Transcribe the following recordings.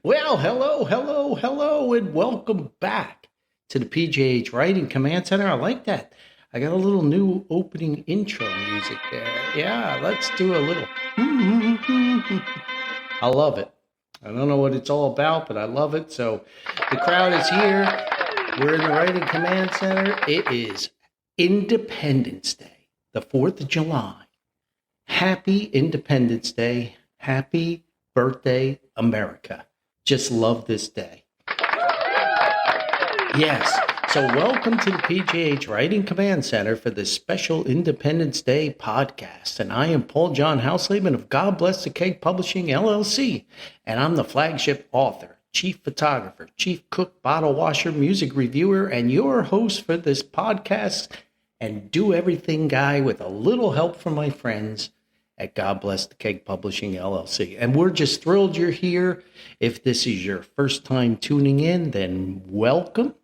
Well, hello, and welcome back to the PJH Writing Command Center. I like that. I got a little new opening intro music there. Yeah, let's do a little. I love it. I don't know what it's all about, but I love it. So the crowd is here. We're in the Writing Command Center. It is Independence Day, the 4th of July. Happy Independence Day. Happy birthday, America. Just love this day. Yes. So welcome to the PJH Writing Command Center for this special Independence Day podcast. And I am Paul John Hausleben of God Bless the Cake Publishing, LLC. And I'm the flagship author, chief photographer, chief cook, bottle washer, music reviewer, and your host for this podcast and do everything guy with a little help from my friends at God Bless the Cake Publishing, LLC. And we're just thrilled you're here. If this is your first time tuning in, then welcome.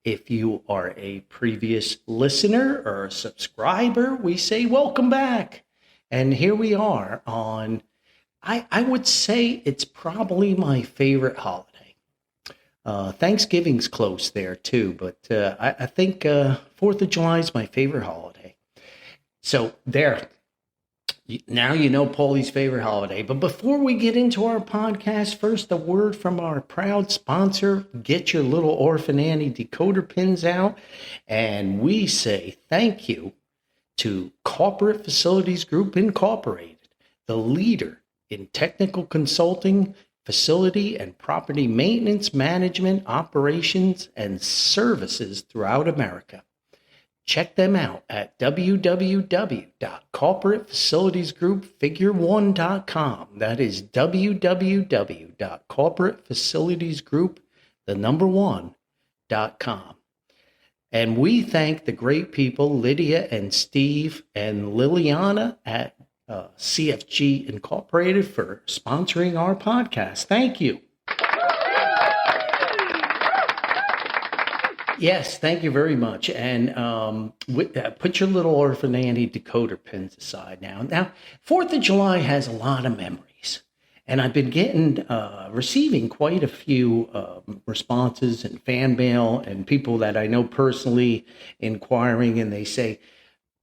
If you are a previous listener or a subscriber, we say welcome back. And here we are on, I would say it's probably my favorite holiday. Thanksgiving's close there too, but I think 4th of July is my favorite holiday. So there. Now you know Paulie's favorite holiday. But before we get into our podcast, first a word from our proud sponsor. Get your little Orphan Annie decoder pins out. And we say thank you to Corporate Facilities Group Incorporated, the leader in technical consulting, facility and property maintenance, management, operations, and services throughout America. Check them out at www.corporatefacilitiesgroupfigure1.com. That is www.corporatefacilitiesgroup1.com. And we thank the great people, Lydia and Steve and Liliana at CFG Incorporated for sponsoring our podcast. Thank you. Yes, thank you very much. And put your little Orphan Annie decoder pins aside now. Now, 4th of July has a lot of memories. And I've been receiving quite a few responses and fan mail and people that I know personally inquiring. And they say,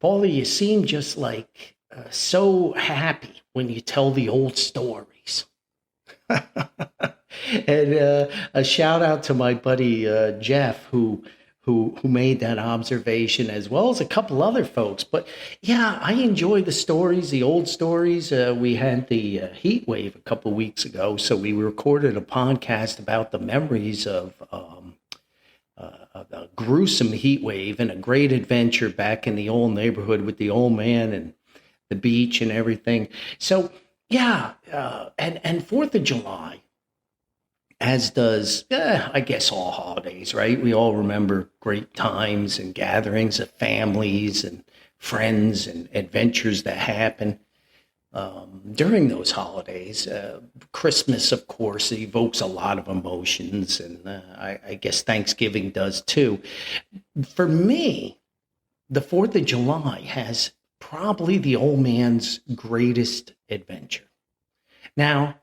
Paulie, you seem just like so happy when you tell the old stories. And a shout out to my buddy Jeff, who made that observation, as well as a couple other folks. But yeah, I enjoy the stories, the old stories. We had the heat wave a couple of weeks ago, so we recorded a podcast about the memories of a gruesome heat wave and a great adventure back in the old neighborhood with the old man and the beach and everything. So yeah, and 4th of July, as does, I guess, all holidays, right? We all remember great times and gatherings of families and friends and adventures that happen during those holidays. Christmas, of course, evokes a lot of emotions, and I guess Thanksgiving does too. For me, the 4th of July has probably the old man's greatest adventure. Now,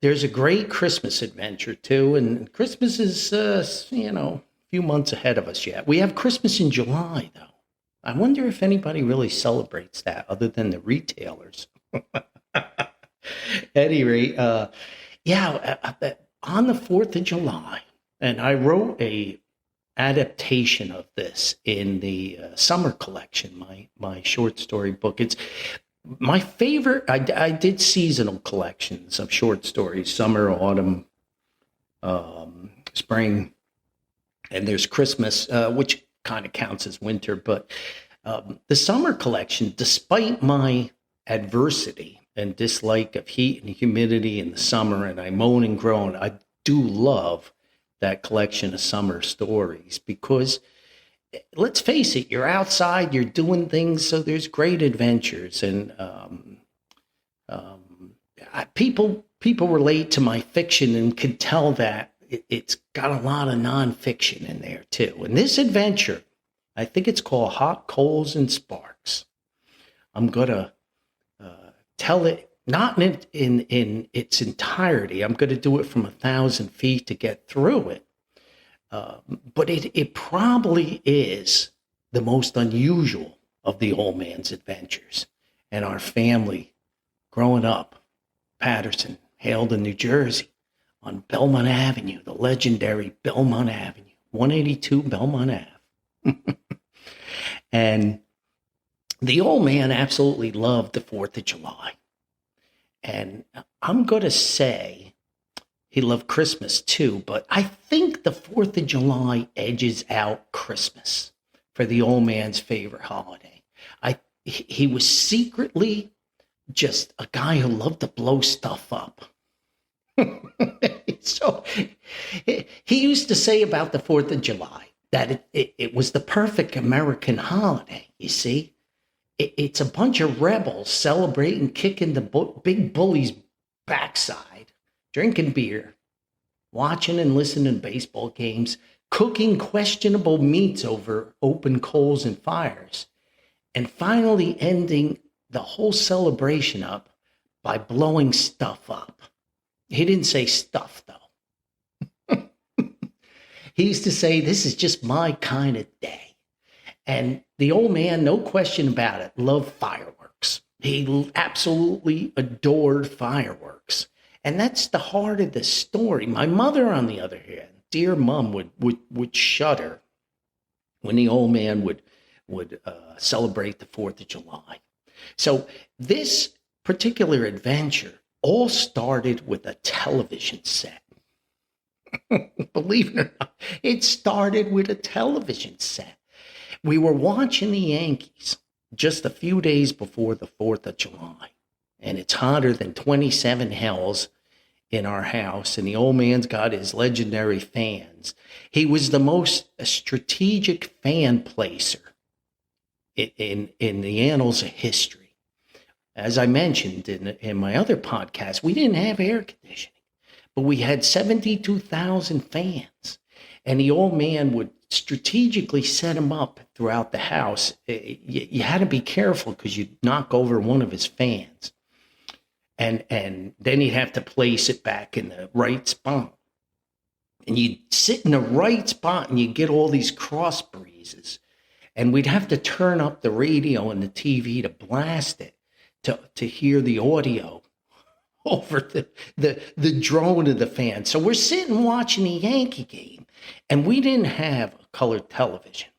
there's a great Christmas adventure, too, and Christmas is, a few months ahead of us yet. We have Christmas in July, though. I wonder if anybody really celebrates that other than the retailers. At any rate, on the 4th of July, and I wrote a adaptation of this in the summer collection, my short story book. It's my favorite. I did seasonal collections of short stories, summer, autumn, spring, and there's Christmas, which kind of counts as winter. But the summer collection, despite my adversity and dislike of heat and humidity in the summer, and I moan and groan, I do love that collection of summer stories because, let's face it, you're outside, you're doing things, so there's great adventures. And people relate to my fiction and could tell that it's got a lot of nonfiction in there too. And this adventure, I think it's called Hot Coals and Sparks. I'm going to tell it not in its entirety. I'm going to do it from 1,000 feet to get through it. But it probably is the most unusual of the old man's adventures. And our family growing up, Patterson, Haledon, New Jersey, on Belmont Avenue, the legendary Belmont Avenue, 182 Belmont Ave. And the old man absolutely loved the 4th of July. And I'm going to say he loved Christmas too, but I think the 4th of July edges out Christmas for the old man's favorite holiday. He was secretly just a guy who loved to blow stuff up. So he used to say about the 4th of July that it was the perfect American holiday, you see. It's a bunch of rebels celebrating, kicking the big bully's backside, drinking beer, watching and listening to baseball games, cooking questionable meats over open coals and fires, and finally ending the whole celebration up by blowing stuff up. He didn't say stuff, though. He used to say, this is just my kind of day. And the old man, no question about it, loved fireworks. He absolutely adored fireworks. And that's the heart of the story. My mother, on the other hand, dear mom, would shudder when the old man would celebrate the 4th of July. So this particular adventure all started with a television set. Believe it or not, it started with a television set. We were watching the Yankees just a few days before the 4th of July, and it's hotter than 27 hells in our house, and the old man's got his legendary fans. He was the most strategic fan placer in the annals of history. As I mentioned in my other podcast, we didn't have air conditioning, but we had 72,000 fans, and the old man would strategically set them up throughout the house. You had to be careful because you'd knock over one of his fans. And then you'd have to place it back in the right spot. And you'd sit in the right spot and you'd get all these cross breezes. And we'd have to turn up the radio and the TV to blast it to hear the audio over the drone of the fan. So we're sitting watching the Yankee game, and we didn't have a colored television.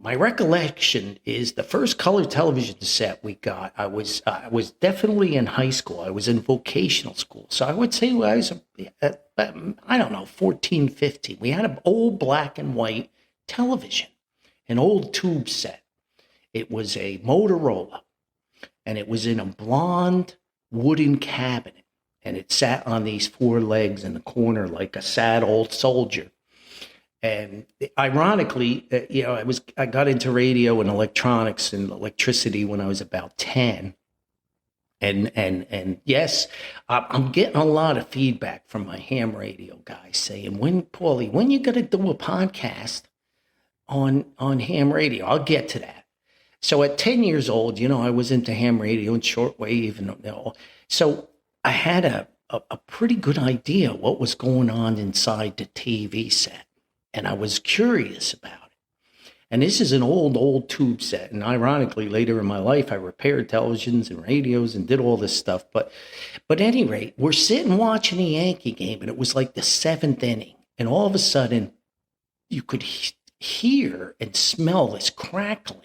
My recollection is the first color television set we got, I was definitely in high school. I was in vocational school. So I would say I was, 14, 15. We had an old black and white television, an old tube set. It was a Motorola, and it was in a blonde wooden cabinet, and it sat on these 4 legs in the corner like a sad old soldier. And ironically, I got into radio and electronics and electricity when I was about 10. And yes, I'm getting a lot of feedback from my ham radio guys saying, Paulie, when you going to do a podcast on ham radio? I'll get to that. So at 10 years old, I was into ham radio and shortwave and all. So I had a pretty good idea what was going on inside the TV set. And I was curious about it. And this is an old tube set. And ironically, later in my life, I repaired televisions and radios and did all this stuff. But at any rate, we're sitting watching the Yankee game, and it was like the 7th inning. And all of a sudden, you could hear and smell this crackling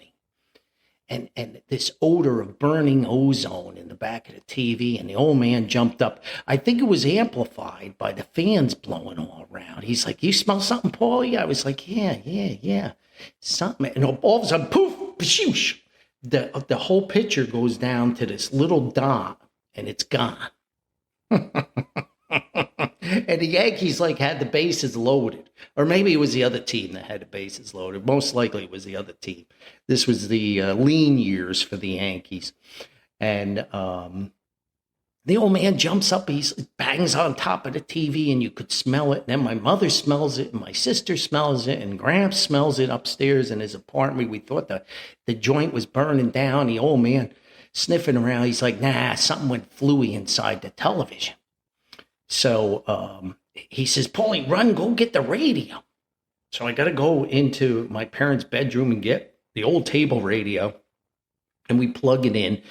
and this odor of burning ozone in the back of the TV. And the old man jumped up. I think it was amplified by the fans blowing all around. He's like, "You smell something, Paulie?" I was like, yeah. Something. And all of a sudden, poof, pshoosh, the whole picture goes down to this little dot, and it's gone. And the Yankees had the bases loaded. Or maybe it was the other team that had the bases loaded. Most likely it was the other team. This was the lean years for the Yankees. And the old man jumps up, he bangs on top of the TV, and you could smell it. And then my mother smells it, and my sister smells it, and Gramps smells it upstairs in his apartment. We thought the joint was burning down. The old man sniffing around. He's like, nah, something went fluey inside the television. So he says, Paulie, run, go get the radio. So I got to go into my parents' bedroom and get the old table radio, and we plug it in,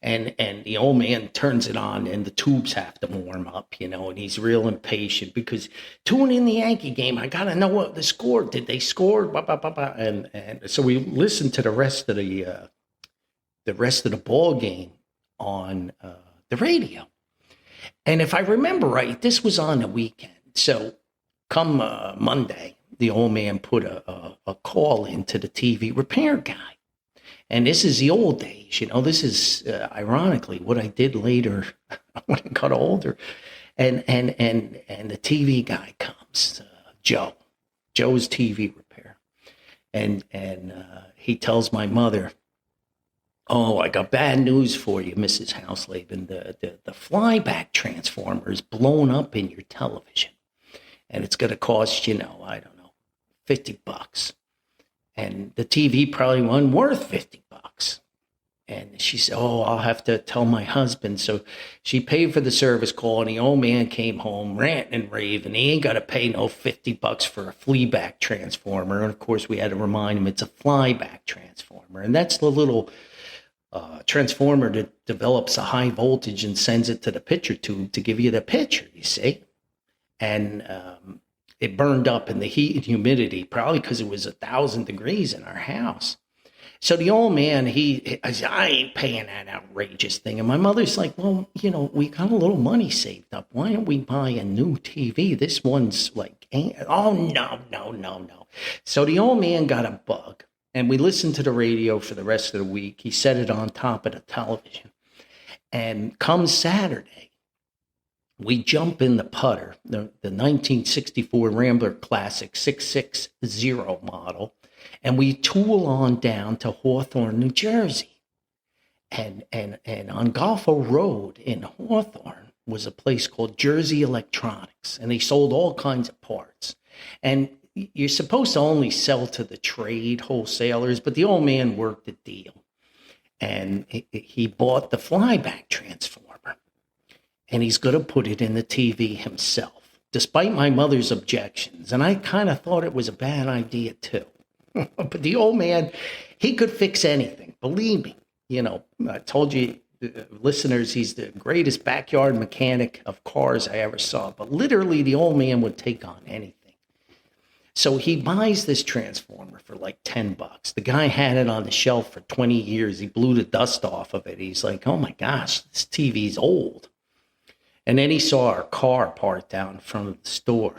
and the old man turns it on, and the tubes have to warm up, and he's real impatient because tune in the Yankee game. I got to know what the score. Did they score? Blah, blah, blah, blah. And so we listened to the rest of the ball game on the radio. And if I remember right, this was on the weekend. So come Monday, the old man put a call into the TV repair guy. And this is the old days, this is ironically what I did later when I got older. And the TV guy comes, Joe's TV repair. And he tells my mother, oh, I got bad news for you, Mrs. Hausleben. The flyback transformer is blown up in your television. And it's going to cost, I don't know, $50. And the TV probably wasn't worth $50. And she said, oh, I'll have to tell my husband. So she paid for the service call, and the old man came home ranting and raving. He ain't got to pay no $50 for a fleaback transformer. And of course, we had to remind him it's a flyback transformer. And that's the little transformer that develops a high voltage and sends it to the picture tube to give you the picture, you see. And it burned up in the heat and humidity, probably because it was 1,000 degrees in our house. So the old man, I said, I ain't paying that outrageous thing. And my mother's like, well, we got a little money saved up. Why don't we buy a new TV? This one's like, oh, no. So the old man got a bug. And we listened to the radio for the rest of the week. He set it on top of the television. And come Saturday, we jump in the putter, the 1964 Rambler Classic 660 model, and we tool on down to Hawthorne, New Jersey. And on Golfo Road in Hawthorne was a place called Jersey Electronics, and they sold all kinds of parts. And you're supposed to only sell to the trade wholesalers, but the old man worked the deal. And he bought the flyback transformer, and he's going to put it in the TV himself, despite my mother's objections. And I kind of thought it was a bad idea, too. But the old man, he could fix anything. Believe me. I told you, listeners, he's the greatest backyard mechanic of cars I ever saw. But literally, the old man would take on anything. So he buys this transformer for like $10. The guy had it on the shelf for 20 years. He blew the dust off of it. He's like, oh my gosh, this TV's old. And then he saw our car parked out in front of the store.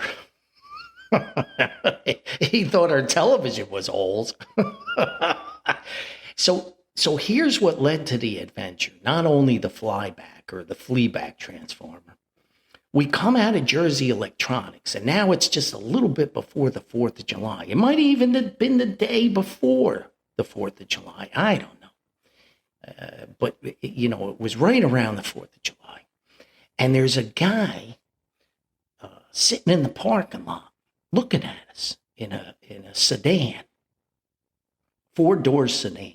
He thought our television was old. So here's what led to the adventure. Not only the flyback or the fleaback transformer. We come out of Jersey Electronics, and now it's just a little bit before the 4th of July. It might even have been the day before the 4th of July. I don't know. But, it was right around the 4th of July. And there's a guy sitting in the parking lot looking at us in a sedan, 4-door sedan.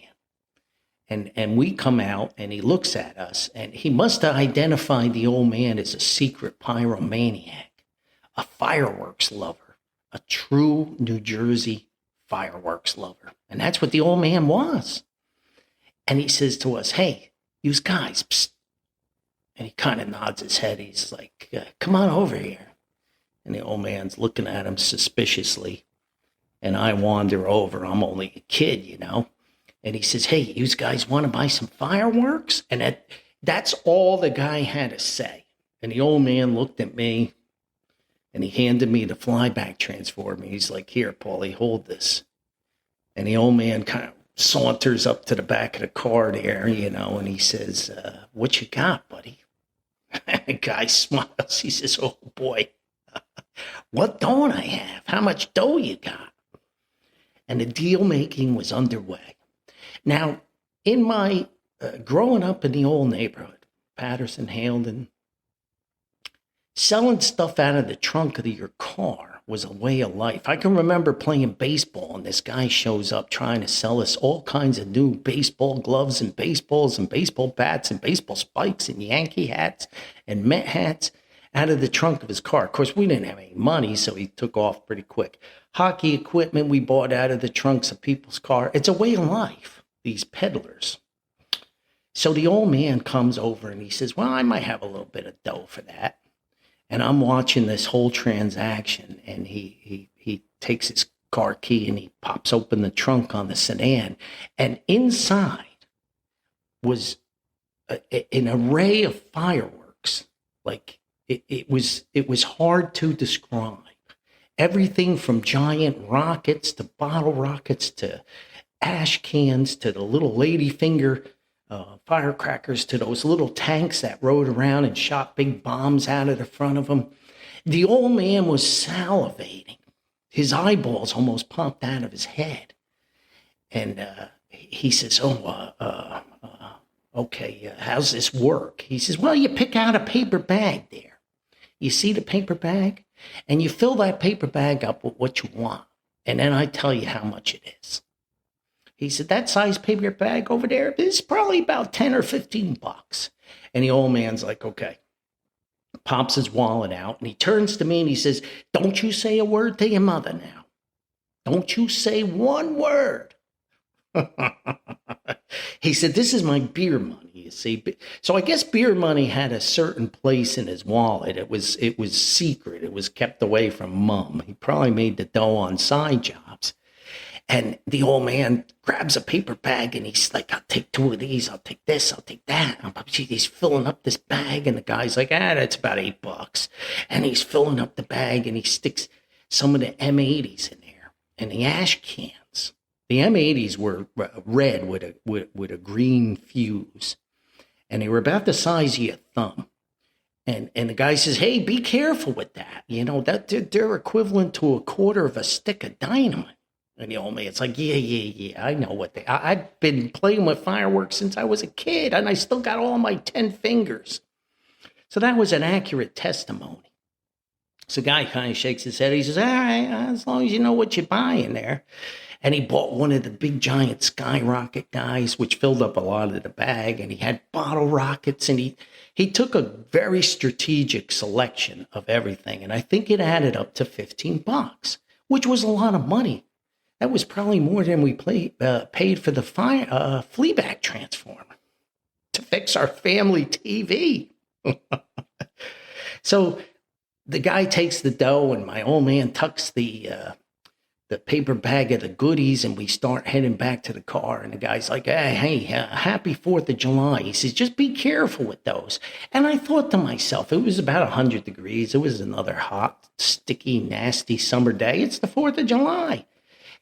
And we come out, and he looks at us, and he must have identified the old man as a secret pyromaniac, a fireworks lover, a true New Jersey fireworks lover. And that's what the old man was. And he says to us, hey, you guys, psst. And he kind of nods his head. He's like, come on over here. And the old man's looking at him suspiciously. And I wander over. I'm only a kid, And he says, hey, you guys want to buy some fireworks? And that's all the guy had to say. And the old man looked at me, and he handed me the flyback transformer. He's like, here, Paulie, hold this. And the old man kind of saunters up to the back of the car there, and he says, what you got, buddy? And the guy smiles. He says, oh, boy, what don't I have? How much dough you got? And the deal making was underway. Now, in my growing up in the old neighborhood, Patterson, Haldon, selling stuff out of the trunk of your car was a way of life. I can remember playing baseball, and this guy shows up trying to sell us all kinds of new baseball gloves and baseballs and baseball bats and baseball spikes and Yankee hats and Met hats out of the trunk of his car. Of course, we didn't have any money, so he took off pretty quick. Hockey equipment we bought out of the trunks of people's car. It's a way of life, these peddlers. So the old man comes over and he says, well, I might have a little bit of dough for that. And I'm watching this whole transaction, and he takes his car key and he pops open the trunk on the sedan, and inside was an array of fireworks. Like it was hard to describe. Everything from giant rockets to bottle rockets to ash cans to the little ladyfinger firecrackers to those little tanks that rode around and shot big bombs out of the front of them. The old man was salivating. His eyeballs almost popped out of his head. And he says, okay, how's this work? He says, well, you pick out a paper bag there. You see the paper bag? And you fill that paper bag up with what you want. And then I tell you how much it is. He said, that size paper bag over there is probably about 10 or 15 bucks. And the old man's like, okay. Pops his wallet out, and he turns to me and he says, don't you say a word to your mother now. Don't you say one word. He said, this is my beer money, you see. So I guess beer money had a certain place in his wallet. It was secret. It was kept away from Mom. He probably made the dough on side jobs. And the old man grabs a paper bag and he's like, I'll take 2 of these. I'll take this. I'll take that. He's filling up this bag. And the guy's like, that's about $8. And he's filling up the bag and he sticks some of the M80s in there and the ash cans. The M80s were red with a green fuse. And they were about the size of your thumb. And the guy says, hey, be careful with that. You know, that they're equivalent to a quarter of a stick of dynamite. And the old man's like, yeah, I know what I've been playing with fireworks since I was a kid, and I still got all my 10 fingers. So that was an accurate testimony. So the guy kind of shakes his head. He says, all right, as long as you know what you're buying there. And he bought one of the big giant skyrocket guys, which filled up a lot of the bag, and he had bottle rockets, and he took a very strategic selection of everything. And I think it added up to 15 bucks, which was a lot of money. That was probably more than we paid for the Fleabag transformer to fix our family TV. So the guy takes the dough, and my old man tucks the paper bag of the goodies, and we start heading back to the car. And the guy's like, hey, happy 4th of July. He says, just be careful with those. And I thought to myself, it was about 100 degrees. It was another hot, sticky, nasty summer day. It's the 4th of July.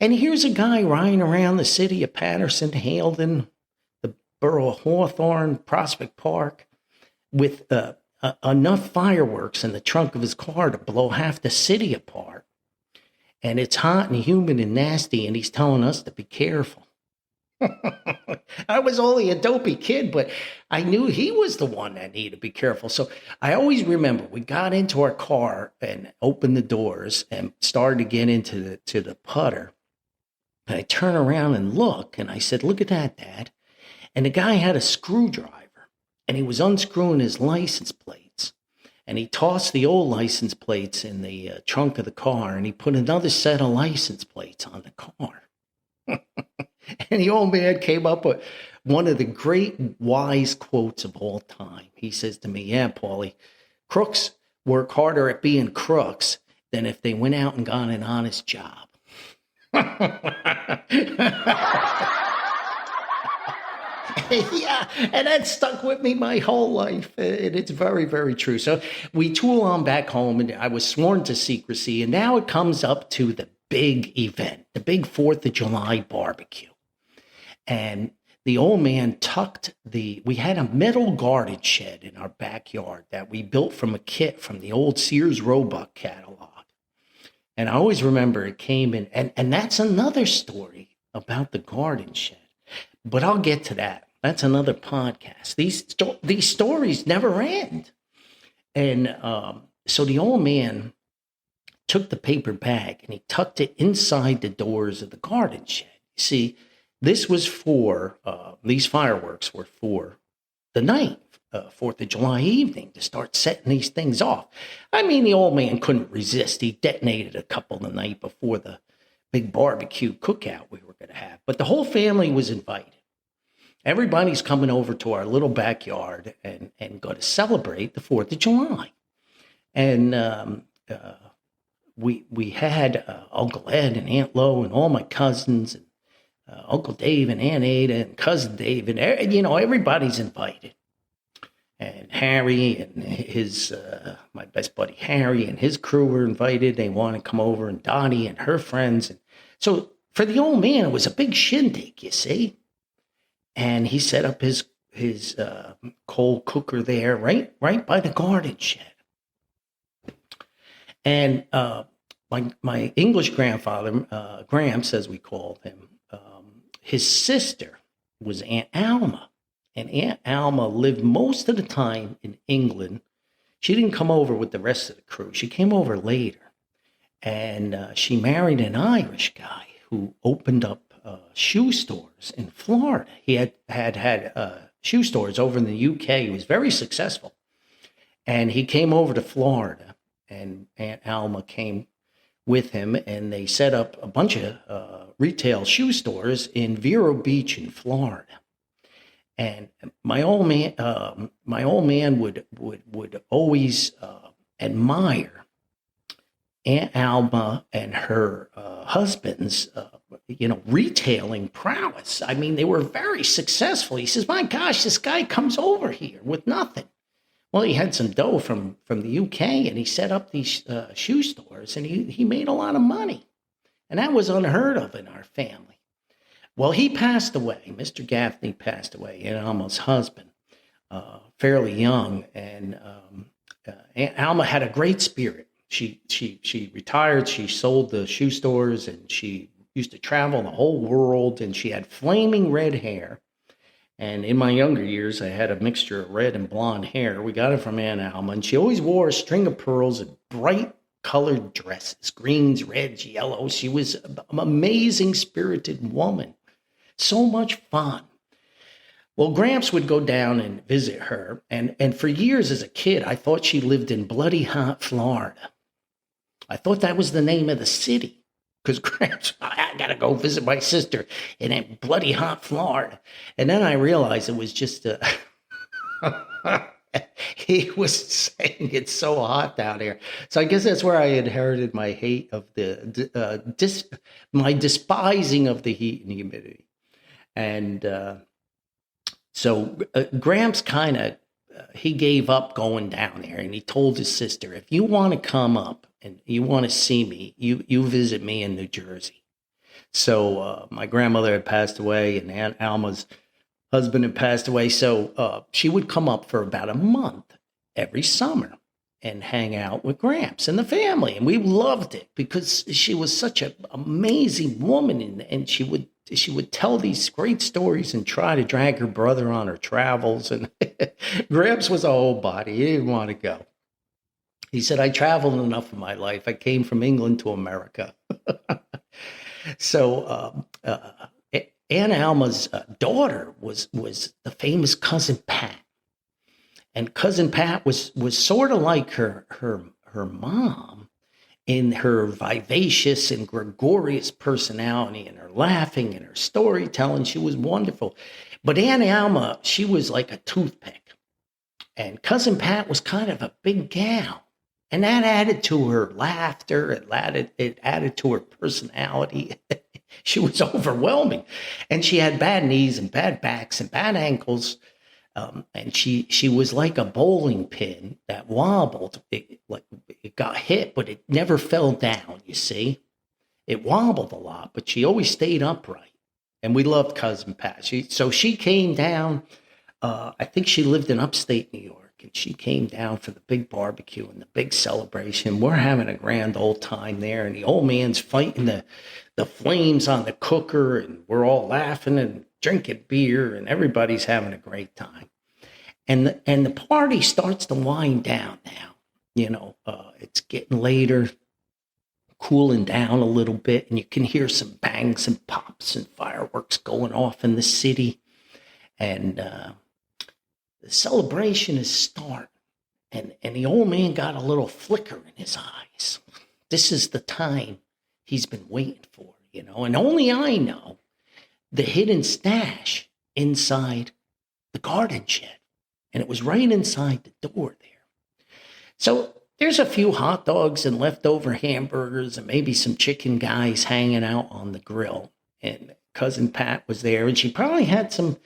And here's a guy riding around the city of Patterson, Halden, the borough of Hawthorne, Prospect Park, with enough fireworks in the trunk of his car to blow half the city apart. And it's hot and humid and nasty, and he's telling us to be careful. I was only a dopey kid, but I knew he was the one that needed to be careful. So I always remember we got into our car and opened the doors and started to get into the putter. And I turn around and look, and I said, look at that, Dad. And the guy had a screwdriver, and he was unscrewing his license plates. And he tossed the old license plates in the trunk of the car, and he put another set of license plates on the car. And the old man came up with one of the great wise quotes of all time. He says to me, yeah, Paulie, crooks work harder at being crooks than if they went out and got an honest job. Yeah, and that stuck with me my whole life, and it's very, very true. So we tool on back home, and I was sworn to secrecy, and now it comes up to the big event, the big 4th of July barbecue. And the old man we had a metal garden shed in our backyard that we built from a kit from the old Sears Roebuck catalog. And I always remember it came in, and that's another story about the garden shed. But I'll get to that. That's another podcast. These stories never end. And so the old man took the paper bag and he tucked it inside the doors of the garden shed. You see, this was for, these fireworks were for the night, 4th of July evening, to start setting these things off. I mean, the old man couldn't resist. He detonated a couple the night before the big barbecue cookout we were going to have. But the whole family was invited. Everybody's coming over to our little backyard and going to celebrate the 4th of July. And we had Uncle Ed and Aunt Lo and all my cousins and Uncle Dave and Aunt Ada and Cousin Dave, and you know, everybody's invited. And Harry and his, my best buddy Harry and his crew were invited. They wanted to come over, and Dottie and her friends. And so for the old man, it was a big shindig, you see. And he set up his coal cooker there, right by the garden shed. And my English grandfather, Gramps, as we called him, his sister was Aunt Alma. And Aunt Alma lived most of the time in England. She didn't come over with the rest of the crew. She came over later. And she married an Irish guy who opened up shoe stores in Florida. He had shoe stores over in the UK. He was very successful. And he came over to Florida, and Aunt Alma came with him, and they set up a bunch of retail shoe stores in Vero Beach in Florida. And my old man would always admire Aunt Alma and her husband's retailing prowess. I mean, they were very successful. He says, "My gosh, this guy comes over here with nothing." Well, he had some dough from the UK, and he set up these shoe stores, and he made a lot of money. And that was unheard of in our family. Well, he passed away. Mr. Gaffney passed away, Aunt Alma's husband, fairly young. And Aunt Alma had a great spirit. She retired. She sold the shoe stores, and she used to travel the whole world. And she had flaming red hair. And in my younger years, I had a mixture of red and blonde hair. We got it from Aunt Alma. And she always wore a string of pearls and bright colored dresses, greens, reds, yellows. She was an amazing, spirited woman. So much fun. Well, Gramps would go down and visit her. And for years as a kid, I thought she lived in Bloody Hot, Florida. I thought that was the name of the city. Because Gramps, I got to go visit my sister in Bloody Hot, Florida. And then I realized it was just he was saying it's so hot down here. So I guess that's where I inherited my hate of my despising of the heat and humidity. And so Gramps kind of, he gave up going down there, and he told his sister, "If you want to come up and you want to see me, you visit me in New Jersey." So my grandmother had passed away, and Aunt Alma's husband had passed away. So she would come up for about a month every summer and hang out with Gramps and the family. And we loved it because she was such an amazing woman, and she would tell these great stories and try to drag her brother on her travels. And Gramps was a whole body. He didn't want to go. He said, "I traveled enough in my life. I came from England to America." So Aunt Alma's daughter was the famous Cousin Pat. And Cousin Pat was sort of like her mom in her vivacious and gregarious personality, and her laughing and her storytelling. She was wonderful. But Aunt Alma, she was like a toothpick. And Cousin Pat was kind of a big gal. And that added to her laughter. It added to her personality. She was overwhelming. And she had bad knees and bad backs and bad ankles. And she was like a bowling pin that wobbled. It got hit, but it never fell down, you see. It wobbled a lot, but she always stayed upright. And we loved Cousin Pat. So she came down. I think she lived in upstate New York. And she came down for the big barbecue and the big celebration. We're having a grand old time there. And the old man's fighting the flames on the cooker. And we're all laughing and drinking beer. And everybody's having a great time. And the party starts to wind down now. It's getting later. cooling down a little bit, and you can hear some bangs and pops and fireworks going off in the city. And the celebration is starting. And the old man got a little flicker in his eyes. This is the time he's been waiting for, and only I know the hidden stash inside the garden shed. And it was right inside the door there. So there's a few hot dogs and leftover hamburgers and maybe some chicken guys hanging out on the grill. And Cousin Pat was there, and she probably had some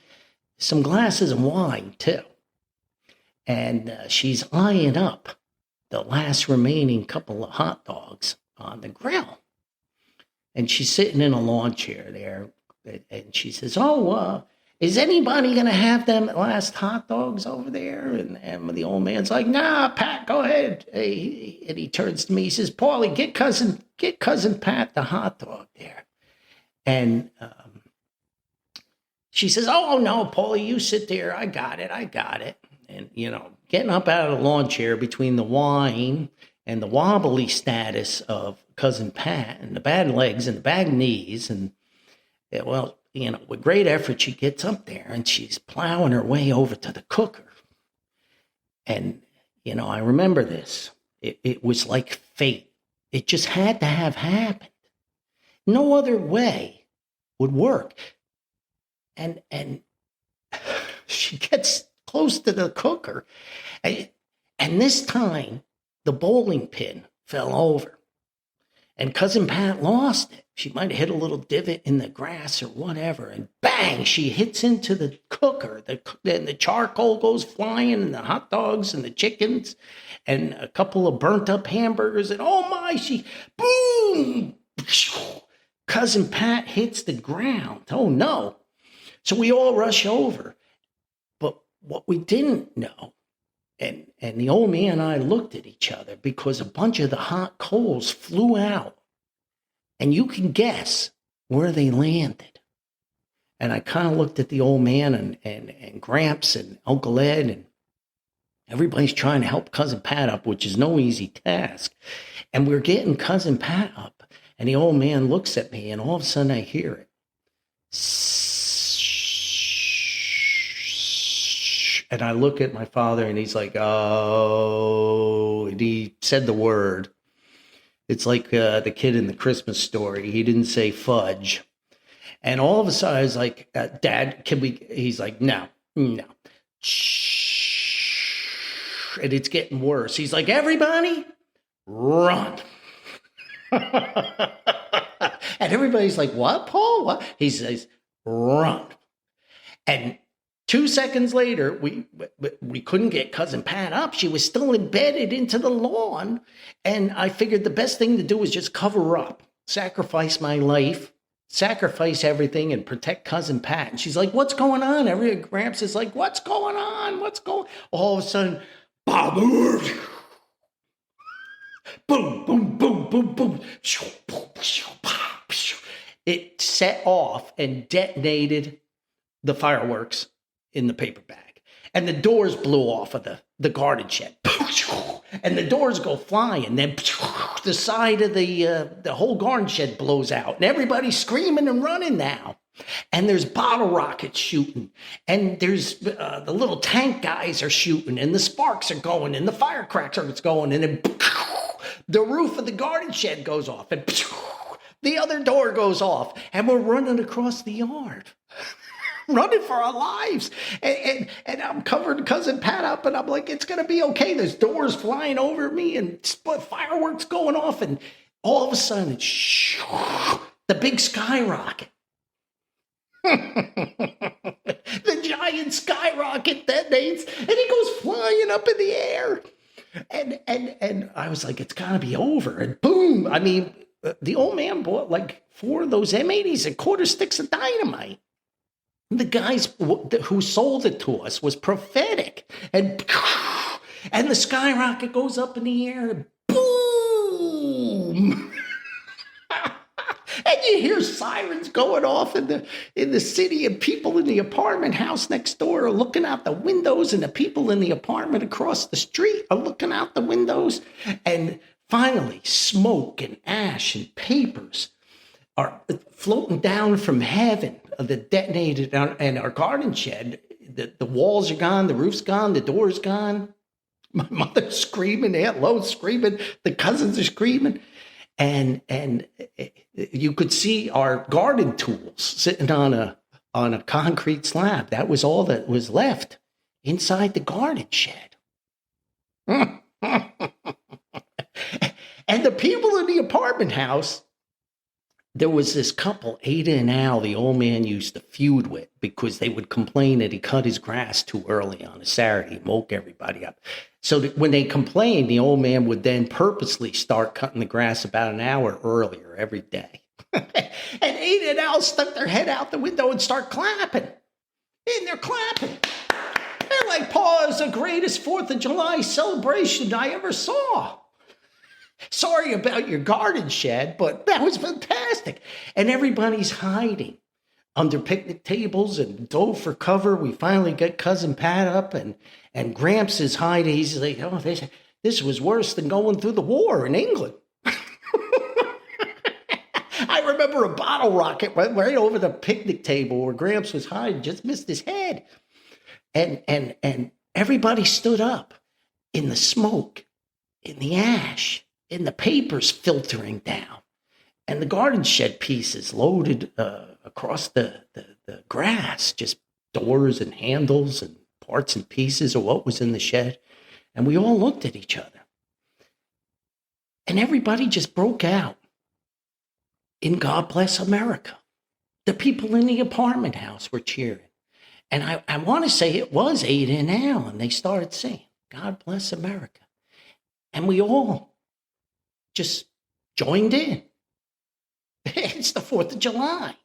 glasses of wine too. And she's eyeing up the last remaining couple of hot dogs on the grill. And she's sitting in a lawn chair there. And she says, is anybody going to have them last hot dogs over there? And the old man's like, nah, Pat, go ahead. And he turns to me. He says, Paulie, get cousin Pat the hot dog there. And she says, oh, no, Paulie, you sit there. I got it. And, getting up out of the lawn chair between the wine and the wobbly status of Cousin Pat and the bad legs and the bad knees. And, with great effort, she gets up there and she's plowing her way over to the cooker. And, I remember this. It was like fate. It just had to have happened. No other way would work. And she gets close to the cooker. And this time, the bowling pin fell over. And Cousin Pat lost it. She might have hit a little divot in the grass or whatever. And bang, she hits into the cooker. And the charcoal goes flying, and the hot dogs and the chickens and a couple of burnt up hamburgers. And oh my, she, boom! Cousin Pat hits the ground. Oh no. So we all rush over. But what we didn't know, and the old man and I looked at each other because a bunch of the hot coals flew out. And you can guess where they landed. And I kind of looked at the old man and Gramps and Uncle Ed, and everybody's trying to help Cousin Pat up, which is no easy task. And we're getting Cousin Pat up. And the old man looks at me, and all of a sudden I hear it. And I look at my father, and he's like, oh, and he said the word. It's like the kid in the Christmas Story. He didn't say fudge. And all of a sudden, I was like, Dad, can we? He's like, no. Shh. And it's getting worse. He's like, everybody, run. And everybody's like, what, Paul? What? He says, run. And 2 seconds later, we couldn't get Cousin Pat up. She was still embedded into the lawn. And I figured the best thing to do was just cover her up, sacrifice my life, sacrifice everything, and protect Cousin Pat. And she's like, what's going on? Gramps is like, what's going on? All of a sudden, boom, boom, boom, boom, boom, boom. It set off and detonated the fireworks in the paper bag. And the doors blew off of the garden shed. And the doors go flying. And then the side of the whole garden shed blows out. And everybody's screaming and running now. And there's bottle rockets shooting. And there's the little tank guys are shooting. And the sparks are going. And the firecrackers are going. And then the roof of the garden shed goes off. And the other door goes off. And we're running across the yard. Running for our lives. And I'm covering Cousin Pat up, and I'm like, it's going to be okay. There's doors flying over me and fireworks going off. And all of a sudden, the big skyrocket. The giant skyrocket detonates, and it goes flying up in the air. And I was like, it's got to be over. And boom. I mean, the old man bought like 4 of those M80s and quarter sticks of dynamite. The guys who sold it to us was prophetic. And the skyrocket goes up in the air. And boom! And you hear sirens going off in the city, and people in the apartment house next door are looking out the windows, and the people in the apartment across the street are looking out the windows. And Finally, smoke and ash and papers are floating down from heaven that detonated in our garden shed. The walls are gone, the roof's gone, the door's gone. My mother's screaming, Aunt Lo's screaming, the cousins are screaming. And you could see our garden tools sitting on a concrete slab. That was all that was left inside the garden shed. And the people in the apartment house, there was this couple, Ada and Al, the old man used to feud with because they would complain that he cut his grass too early on a Saturday, woke everybody up. So that when they complained, the old man would then purposely start cutting the grass about an hour earlier every day. And Ada and Al stuck their head out the window and start clapping. And they're clapping. They're like, Paul, it was the greatest 4th of July celebration I ever saw. Sorry about your garden shed, but that was fantastic. And everybody's hiding under picnic tables and dove for cover. We finally get Cousin Pat up, and Gramps is hiding. He's like, oh, this was worse than going through the war in England. I remember a bottle rocket went right over the picnic table where Gramps was hiding, just missed his head. And everybody stood up in the smoke, in the ash, in the papers filtering down, and the garden shed pieces loaded across the grass, just doors and handles and parts and pieces of what was in the shed. And we all looked at each other. And everybody just broke out in God Bless America. The people in the apartment house were cheering. And I want to say it was Ada and Al, and they started singing, God Bless America. And we all just joined in. It's the 4th of July.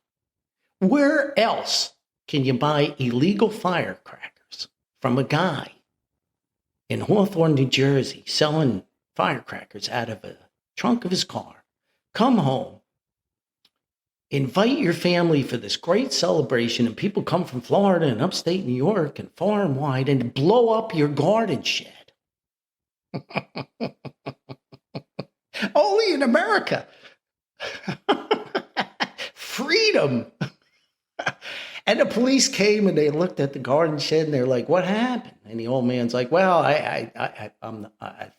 Where else can you buy illegal firecrackers from a guy in Hawthorne, New Jersey, selling firecrackers out of a trunk of his car? Come home, invite your family for this great celebration, and people come from Florida and upstate New York and far and wide, and blow up your garden shed. Only in America. Freedom. And the police came and they looked at the garden shed and they're like, what happened? And the old man's like, well, I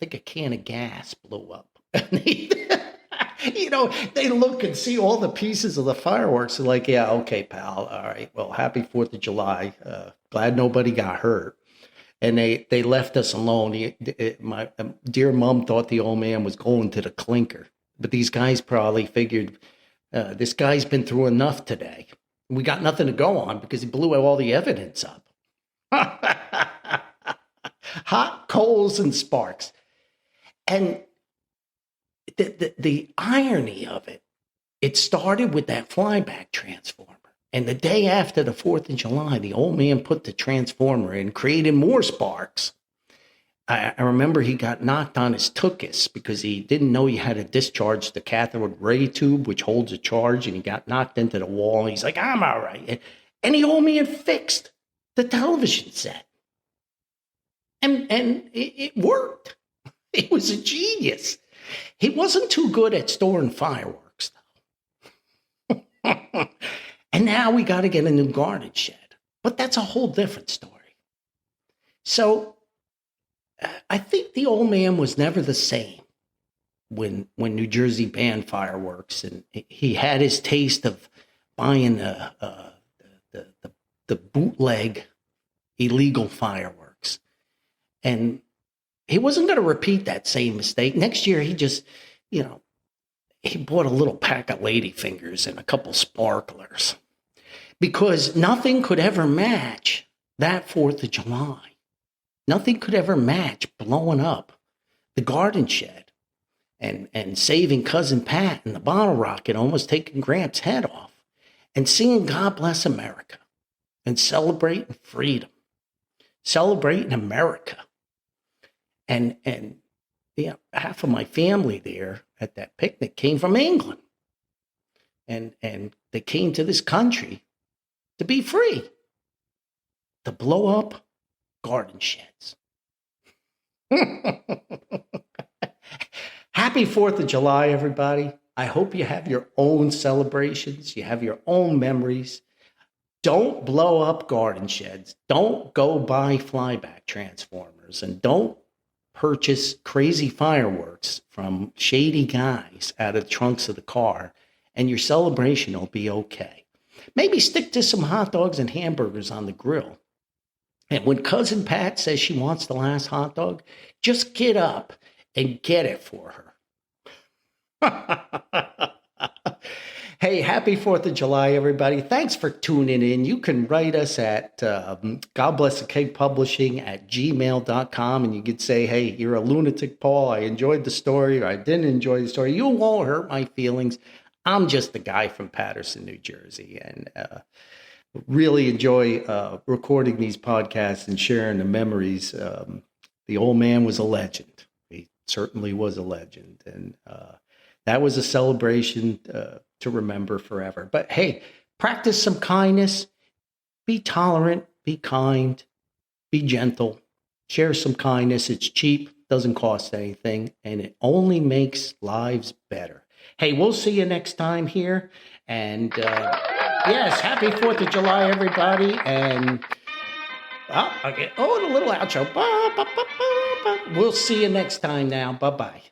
think a can of gas blew up. And they look and see all the pieces of the fireworks. They're like, yeah, okay, pal. All right. Well, happy 4th of July. Glad nobody got hurt. And they left us alone. My dear mom thought the old man was going to the clinker. But these guys probably figured, this guy's been through enough today. We got nothing to go on because he blew all the evidence up. Hot coals and sparks. And the irony of it, it started with that flyback transformer. And the day after the 4th of July, the old man put the transformer in, created more sparks. I remember he got knocked on his tuchus because he didn't know he had to discharge the cathode ray tube, which holds a charge, and he got knocked into the wall. And he's like, I'm all right. And the old man fixed the television set. And it worked. He was a genius. He wasn't too good at storing fireworks, though. And now we got to get a new garden shed. But that's a whole different story. So I think the old man was never the same when New Jersey banned fireworks. And he had his taste of buying the bootleg illegal fireworks. And he wasn't going to repeat that same mistake. Next year, he just, he bought a little pack of ladyfingers and a couple sparklers because nothing could ever match that 4th of July. Nothing could ever match blowing up the garden shed and saving Cousin Pat and the bottle rocket, almost taking Gramps' head off, and singing God Bless America and celebrating freedom, celebrating America. And half of my family there at that picnic came from England. And they came to this country to be free, to blow up garden sheds. Happy 4th of July, everybody. I hope you have your own celebrations, you have your own memories. Don't blow up garden sheds. Don't go buy flyback transformers, and don't purchase crazy fireworks from shady guys out of the trunks of the car, and your celebration will be okay. Maybe stick to some hot dogs and hamburgers on the grill. And when Cousin Pat says she wants the last hot dog, just get up and get it for her. Hey, happy 4th of July, everybody. Thanks for tuning in. You can write us at God Bless the Cake Publishing at gmail.com, and you could say, hey, you're a lunatic, Paul. I enjoyed the story, or I didn't enjoy the story. You won't hurt my feelings. I'm just a guy from Paterson, New Jersey, and really enjoy recording these podcasts and sharing the memories. The old man was a legend. He certainly was a legend, and that was a celebration to remember forever. But hey, practice some kindness, be tolerant, be kind, be gentle, share some kindness. It's cheap, doesn't cost anything, and it only makes lives better. Hey, we'll see you next time here. And yes, happy 4th of July, everybody. And okay. Oh, and a little outro. We'll see you next time now. Bye-bye.